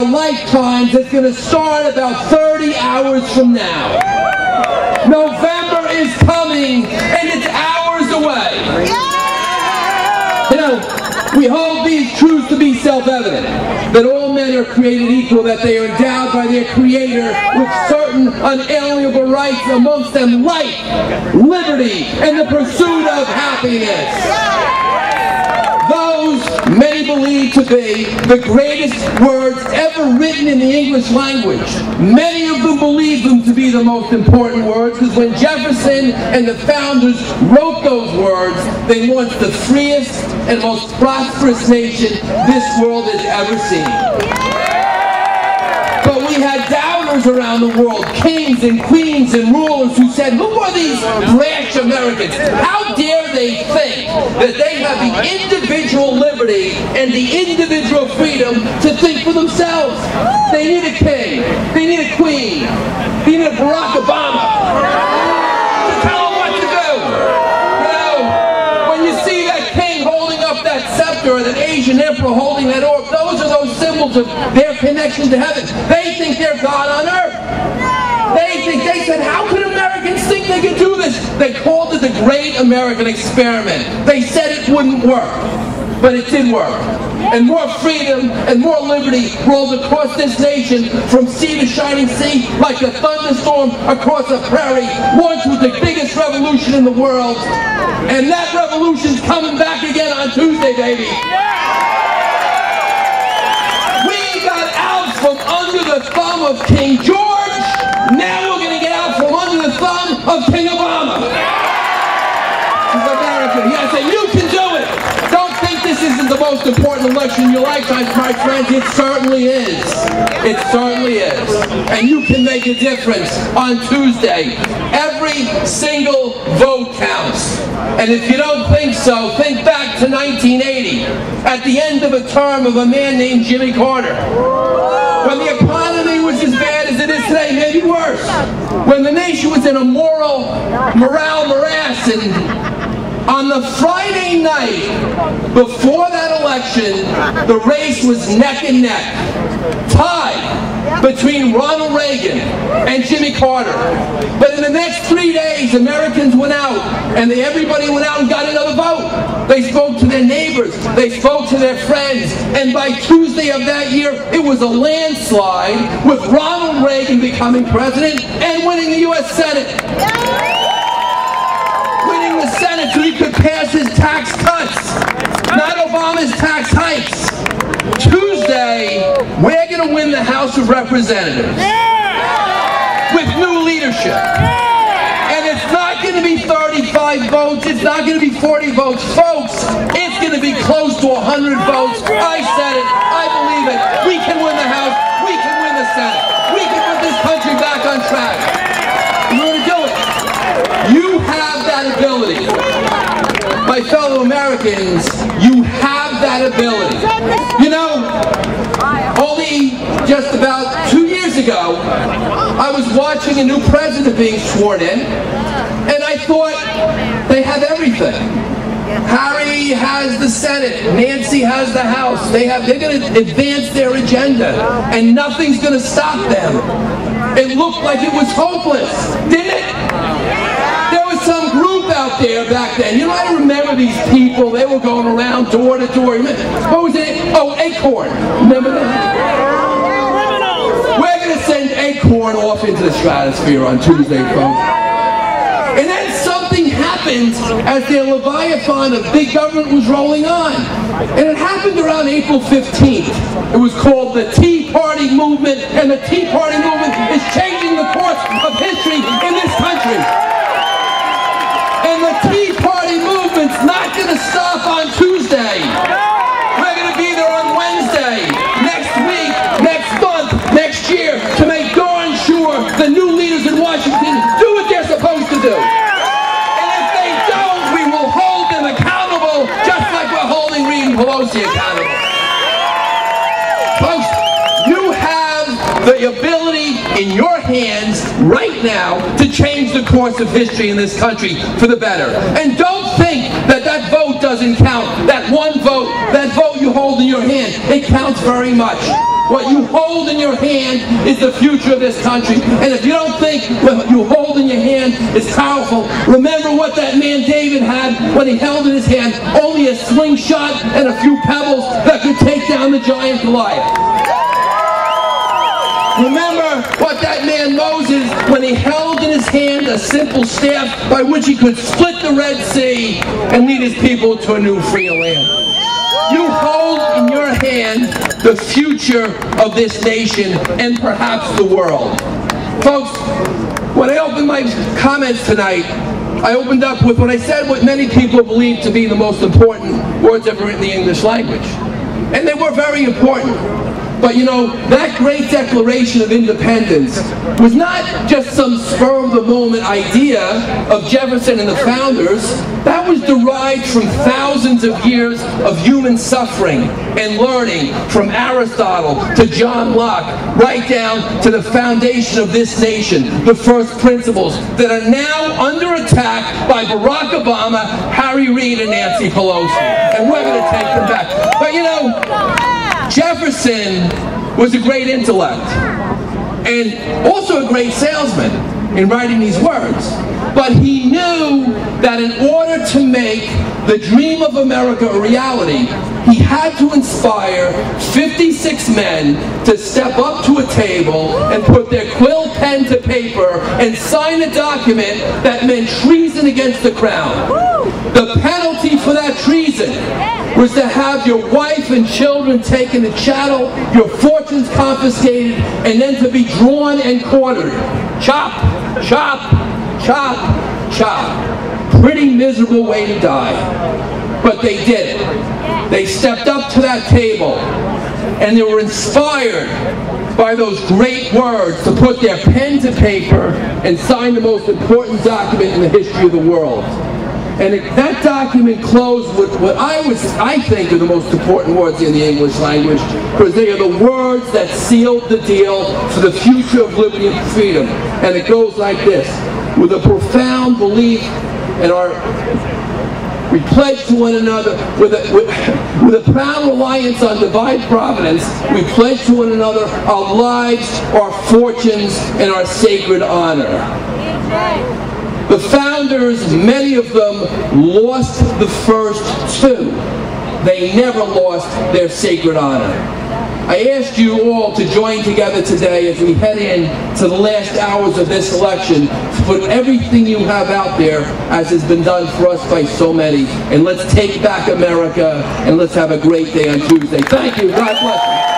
lifetimes that's going to start about 30 hours from now. November is coming, and it's hours away. You know, we hold these truths to be self-evident, that all men are created equal, that they are endowed by their Creator with certain unalienable rights, amongst them life, liberty, and the pursuit of happiness. Those many believe to be the greatest words ever written in the English language. Many of them believe them to be the most important words, because when Jefferson and the founders wrote those words, they wanted the freest and most prosperous nation this world has ever seen. But we had doubters around the world, kings and queens and rulers who said, who are these brash Americans? How dare they think that they have the individual liberty and the individual freedom to think for themselves? They need a king. They need a queen. They need a Barack Obama to tell them what to do. You know, when you see that king holding up that scepter or that Asian emperor holding that orb, those are those symbols of their connection to heaven. They think they're God on earth. They said, how could Americans think they could do this? They called it the Great American Experiment. They said it wouldn't work, but it did work. And more freedom and more liberty rolled across this nation from sea to shining sea like a thunderstorm across a prairie. Once was the biggest revolution in the world. And that revolution's coming back again on Tuesday, baby. We got out from under the thumb of King George. Now we're going to get out from under the thumb of King Obama. This is America. Yes, and you can do it. Don't think this isn't the most important election in your lifetime, my friends. It certainly is. It certainly is. And you can make a difference on Tuesday. Every single vote counts. And if you don't think so, think back to 1980, at the end of a term of a man named Jimmy Carter. When the economy was as bad as it is today, maybe worse. When the nation was in a morale morass, and on the Friday night before that election, the race was neck and neck, tied between Ronald Reagan and Jimmy Carter. But in the next 3 days, Americans went out, and everybody went out and got another vote. They spoke to their neighbors, they spoke to their friends, and by Tuesday of that year, it was a landslide with Ronald Reagan becoming president and winning the U.S. Senate. Winning the Senate so he could pass his tax cuts, not Obama's tax hikes. Tuesday, we're going to win the House of Representatives with new leadership. And it's not going to be 35 votes. It's not going to be 40 votes. Folks, it's going to be close to 100 votes. I said it. I believe it. We can win the House. We can win the Senate. We can put this country back on track. We're going to do it. You have that ability. My fellow Americans, you have that ability. You know, only just about 2 years ago, I was watching a new president being sworn in, and I thought, they have everything. Harry has the Senate, Nancy has the House. They're going to advance their agenda, and nothing's going to stop them. It looked like it was hopeless, didn't it? There was some group out there back then. You know, I remember these people. They were going around door to door. What was it? Oh, Acorn. Remember that? We're going to send Acorn off into the stratosphere on Tuesday, folks. And then something happened as their Leviathan of big government was rolling on. And it happened around April 15th. It was called the Tea Party Movement, and the Tea Party Movement is changing the course of history in this country. And the Tea Party Movement's not going to stop on Tuesday. We're going to be there on Wednesday, next week, next month, next year, to make darn sure the new leaders in Washington do what they're supposed to do. And if they don't, we will hold them accountable, just like we're holding Reid and Pelosi accountable. Folks, you have the ability in your hands right now to change the course of history in this country for the better. And don't think that that vote doesn't count. That one vote, that vote you hold in your hand, it counts very much. What you hold in your hand is the future of this country. And if you don't think what you hold in your hand is powerful, remember what that man David had when he held in his hand only a slingshot and a few pebbles that could take down the giant Goliath. Remember what that man Moses, when he held in his hand a simple staff by which he could split the Red Sea and lead his people to a new free land. You hold in your hand the future of this nation and perhaps the world. Folks, when I opened my comments tonight, I opened up with what I said what many people believe to be the most important words ever written in the English language. And they were very important. But you know, that great Declaration of Independence was not just some spur-of-the-moment idea of Jefferson and the founders. That was derived from thousands of years of human suffering and learning, from Aristotle to John Locke, right down to the foundation of this nation, the first principles that are now under attack by Barack Obama, Harry Reid, and Nancy Pelosi. And we're going to take them back. But you know, Jefferson was a great intellect and also a great salesman in writing these words. But he knew that in order to make the dream of America a reality, he had to inspire 56 men to step up to a table and put their quill pen to paper and sign a document that meant treason against the crown. The penalty for that treason was to have your wife and children taken to chattel, your fortunes confiscated, and then to be drawn and quartered. Chop, chop, chop, chop. Pretty miserable way to die. But they did it. They stepped up to that table, and they were inspired by those great words to put their pen to paper and sign the most important document in the history of the world. And that document closed with what I think are the most important words in the English language, because they are the words that sealed the deal for the future of liberty and freedom. And it goes like this: with a profound belief in we pledge to one another, with a proud reliance on divine providence, we pledge to one another our lives, our fortunes, and our sacred honor. The founders, many of them, lost the first two. They never lost their sacred honor. I ask you all to join together today as we head in to the last hours of this election to put everything you have out there, as has been done for us by so many, and let's take back America, and let's have a great day on Tuesday. Thank you. God bless you.